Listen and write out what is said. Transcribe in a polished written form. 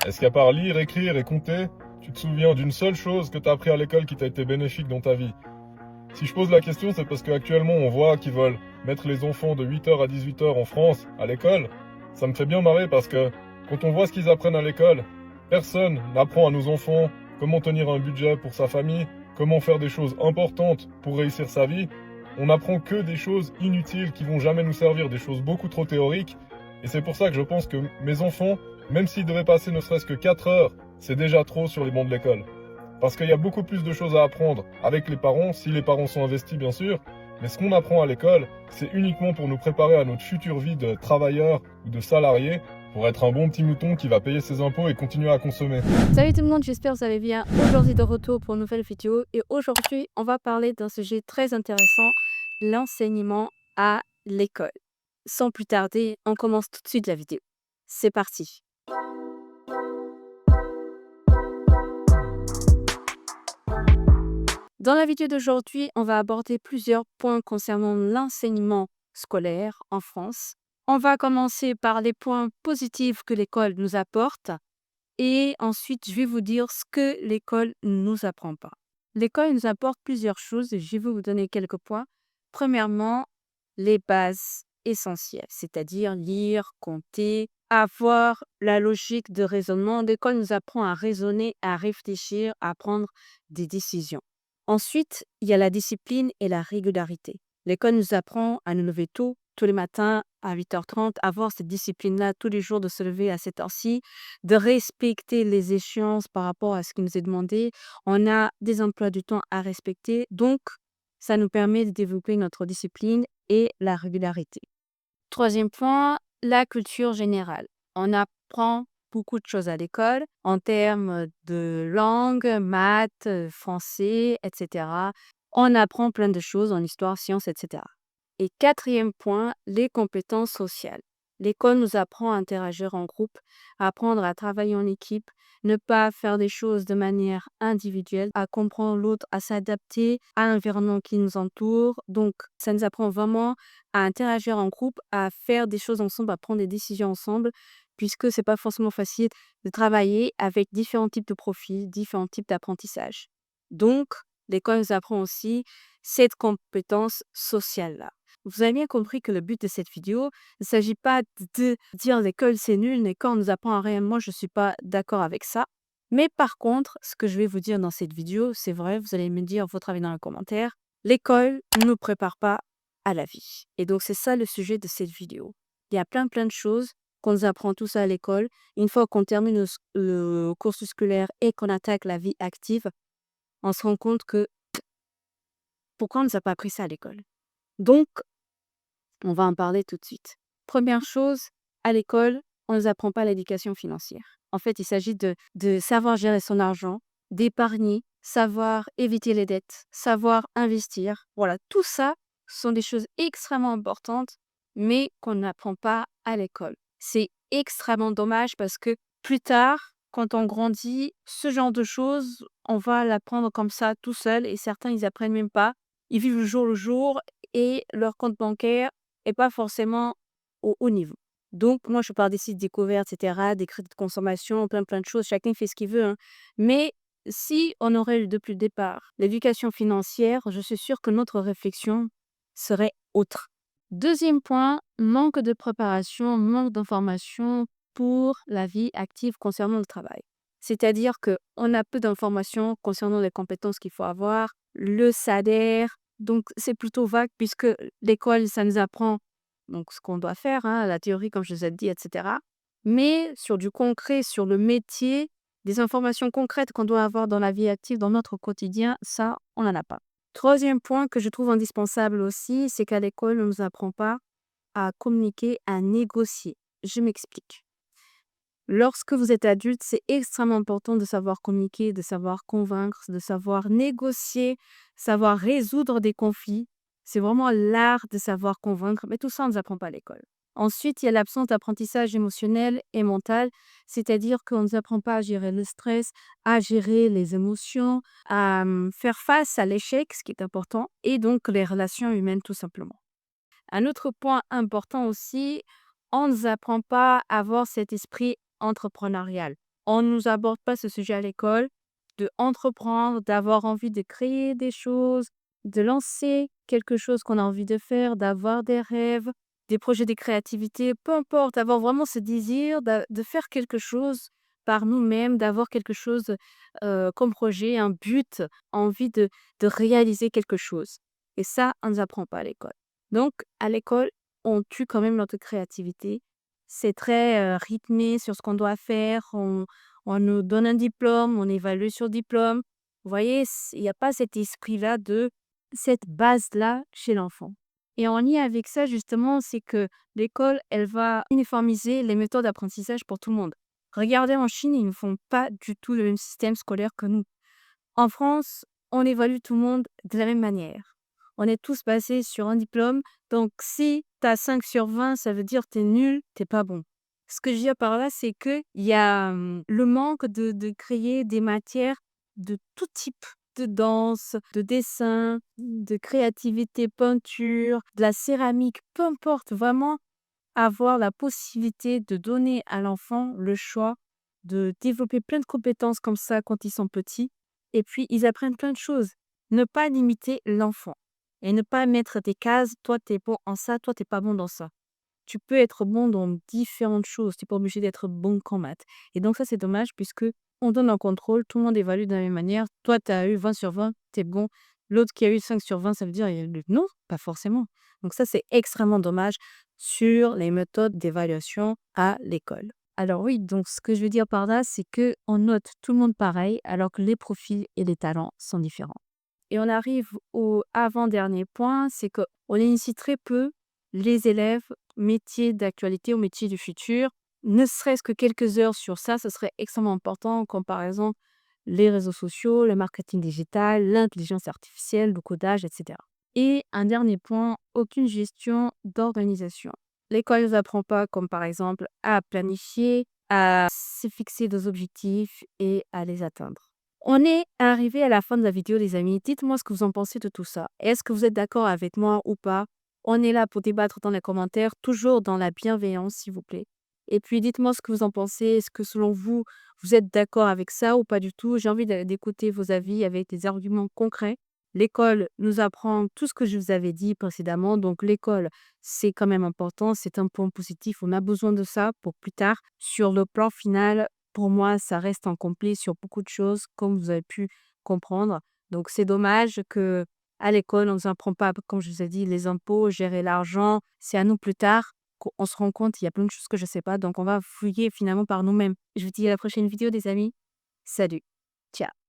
Est-ce qu'à part lire, écrire et compter, tu te souviens d'une seule chose que tu as appris à l'école qui t'a été bénéfique dans ta vie? Si je pose la question, c'est parce qu'actuellement on voit qu'ils veulent mettre les enfants de 8h à 18h en France à l'école. Ça me fait bien marrer parce que quand on voit ce qu'ils apprennent à l'école, personne n'apprend à nos enfants comment tenir un budget pour sa famille, comment faire des choses importantes pour réussir sa vie. On n'apprend que des choses inutiles qui vont jamais nous servir, des choses beaucoup trop théoriques. Et c'est pour ça que je pense que mes enfants, même s'ils devaient passer ne serait-ce que 4 heures, c'est déjà trop sur les bancs de l'école. Parce qu'il y a beaucoup plus de choses à apprendre avec les parents, si les parents sont investis bien sûr, mais ce qu'on apprend à l'école, c'est uniquement pour nous préparer à notre future vie de travailleur ou de salarié, pour être un bon petit mouton qui va payer ses impôts et continuer à consommer. Salut tout le monde, j'espère que vous allez bien. Aujourd'hui de retour pour une nouvelle vidéo et aujourd'hui on va parler d'un sujet très intéressant, l'enseignement à l'école. Sans plus tarder, on commence tout de suite la vidéo. C'est parti. Dans la vidéo d'aujourd'hui, on va aborder plusieurs points concernant l'enseignement scolaire en France. On va commencer par les points positifs que l'école nous apporte. Et ensuite, je vais vous dire ce que l'école ne nous apprend pas. L'école nous apporte plusieurs choses et je vais vous donner quelques points. Premièrement, les bases essentielles, c'est-à-dire lire, compter, avoir la logique de raisonnement. L'école nous apprend à raisonner, à réfléchir, à prendre des décisions. Ensuite, il y a la discipline et la régularité. L'école nous apprend à nous lever tôt, tous les matins à 8h30, avoir cette discipline-là tous les jours de se lever à cette heure-ci, de respecter les échéances par rapport à ce qui nous est demandé. On a des emplois du temps à respecter, donc ça nous permet de développer notre discipline et la régularité. Troisième point, la culture générale. On apprend beaucoup de choses à l'école en termes de langue, maths, français, etc. On apprend plein de choses en histoire, sciences, etc. Et quatrième point, les compétences sociales. L'école nous apprend à interagir en groupe, à apprendre à travailler en équipe, ne pas faire des choses de manière individuelle, à comprendre l'autre, à s'adapter à l'environnement qui nous entoure. Donc, ça nous apprend vraiment à interagir en groupe, à faire des choses ensemble, à prendre des décisions ensemble, puisque c'est pas forcément facile de travailler avec différents types de profils, différents types d'apprentissage. Donc, l'école nous apprend aussi cette compétence sociale-là. Vous avez bien compris que le but de cette vidéo, il ne s'agit pas de dire l'école c'est nul, l'école nous apprend à rien. Moi, je ne suis pas d'accord avec ça. Mais par contre, ce que je vais vous dire dans cette vidéo, c'est vrai, vous allez me dire votre avis dans les commentaires. L'école ne nous prépare pas à la vie. Et donc, c'est ça le sujet de cette vidéo. Il y a plein de choses qu'on nous apprend tous à l'école. Une fois qu'on termine le cursus scolaire et qu'on attaque la vie active, on se rend compte que pourquoi on ne nous a pas appris ça à l'école? Donc, on va en parler tout de suite. Première chose, à l'école, on ne nous apprend pas l'éducation financière. En fait, il s'agit de savoir gérer son argent, d'épargner, savoir éviter les dettes, savoir investir. Voilà, tout ça sont des choses extrêmement importantes, mais qu'on n'apprend pas à l'école. C'est extrêmement dommage parce que plus tard, quand on grandit, ce genre de choses, on va l'apprendre comme ça tout seul et certains, ils apprennent même pas. Ils vivent le jour et leur compte bancaire et pas forcément au haut niveau. Donc, moi, je parle des sites découverts, et cetera, des crédits de consommation, plein de choses. Chacun fait ce qu'il veut, hein. Mais si on aurait eu depuis le départ l'éducation financière, je suis sûre que notre réflexion serait autre. Deuxième point, manque de préparation, manque d'information pour la vie active concernant le travail. C'est-à-dire qu'on a peu d'informations concernant les compétences qu'il faut avoir, le salaire. Donc, c'est plutôt vague puisque l'école, ça nous apprend donc ce qu'on doit faire, hein, la théorie, comme je vous ai dit, etc. Mais sur du concret, sur le métier, des informations concrètes qu'on doit avoir dans la vie active, dans notre quotidien, ça, on n'en a pas. Troisième point que je trouve indispensable aussi, c'est qu'à l'école, on ne nous apprend pas à communiquer, à négocier. Je m'explique. Lorsque vous êtes adulte, c'est extrêmement important de savoir communiquer, de savoir convaincre, de savoir négocier, savoir résoudre des conflits. C'est vraiment l'art de savoir convaincre, mais tout ça, on ne nous apprend pas à l'école. Ensuite, il y a l'absence d'apprentissage émotionnel et mental, c'est-à-dire qu'on ne nous apprend pas à gérer le stress, à gérer les émotions, à faire face à l'échec, ce qui est important, et donc les relations humaines tout simplement. Un autre point important aussi, on ne nous apprend pas à avoir cet esprit entrepreneurial. on ne nous aborde pas ce sujet à l'école, de entreprendre, d'avoir envie de créer des choses, de lancer quelque chose qu'on a envie de faire, d'avoir des rêves, des projets de créativité, peu importe, avoir vraiment ce désir de faire quelque chose par nous-mêmes, d'avoir quelque chose comme projet, un but, envie de réaliser quelque chose. Et ça, on ne nous apprend pas à l'école. Donc, à l'école, on tue quand même notre créativité. C'est très rythmé sur ce qu'on doit faire. On nous donne un diplôme, on évalue sur diplôme. Vous voyez, il n'y a pas cet esprit-là de cette base-là chez l'enfant. Et en lien avec ça, justement, c'est que l'école, elle va uniformiser les méthodes d'apprentissage pour tout le monde. Regardez en Chine, ils ne font pas du tout le même système scolaire que nous. En France, on évalue tout le monde de la même manière. On est tous basés sur un diplôme. Donc, si tu as 5/20, ça veut dire que tu es nul, tu pas bon. Ce que je veux dire par là, c'est qu'il y a le manque de créer des matières de tout type, de danse, de dessin, de créativité, peinture, de la céramique, peu importe, vraiment avoir la possibilité de donner à l'enfant le choix de développer plein de compétences comme ça quand ils sont petits et puis ils apprennent plein de choses. Ne pas limiter l'enfant et ne pas mettre des cases: «Toi, tu es bon en ça, toi, tu es pas bon dans ça». Tu peux être bon dans différentes choses, tu es pas obligé d'être bon qu'en maths et donc ça, c'est dommage puisque on donne un contrôle, tout le monde évalue de la même manière. Toi, tu as eu 20/20, tu es bon. L'autre qui a eu 5/20, ça veut dire non, pas forcément. Donc ça, c'est extrêmement dommage sur les méthodes d'évaluation à l'école. Alors oui, donc ce que je veux dire par là, c'est que on note tout le monde pareil alors que les profils et les talents sont différents. Et on arrive au avant-dernier point, c'est qu'on initie très peu les élèves métiers d'actualité ou métiers du futur. Ne serait-ce que quelques heures sur ça, ce serait extrêmement important, comme par exemple les réseaux sociaux, le marketing digital, l'intelligence artificielle, le codage, etc. Et un dernier point, aucune gestion d'organisation. L'école ne nous apprend pas, comme par exemple, à planifier, à se fixer des objectifs et à les atteindre. On est arrivé à la fin de la vidéo, les amis. Dites-moi ce que vous en pensez de tout ça. Est-ce que vous êtes d'accord avec moi ou pas? On est là pour débattre dans les commentaires, toujours dans la bienveillance, s'il vous plaît. Et puis, dites-moi ce que vous en pensez. Est-ce que selon vous, vous êtes d'accord avec ça ou pas du tout? J'ai envie d'écouter vos avis avec des arguments concrets. L'école nous apprend tout ce que je vous avais dit précédemment. Donc, l'école, c'est quand même important. C'est un point positif. On a besoin de ça pour plus tard. Sur le plan final, pour moi, ça reste incomplet sur beaucoup de choses, comme vous avez pu comprendre. Donc, c'est dommage que à l'école, on ne nous apprend pas, comme je vous ai dit, les impôts, gérer l'argent. C'est à nous plus tard qu'on se rend compte, il y a plein de choses que je ne sais pas. Donc, on va fouiller finalement par nous-mêmes. Je vous dis à la prochaine vidéo, les amis. Salut. Ciao.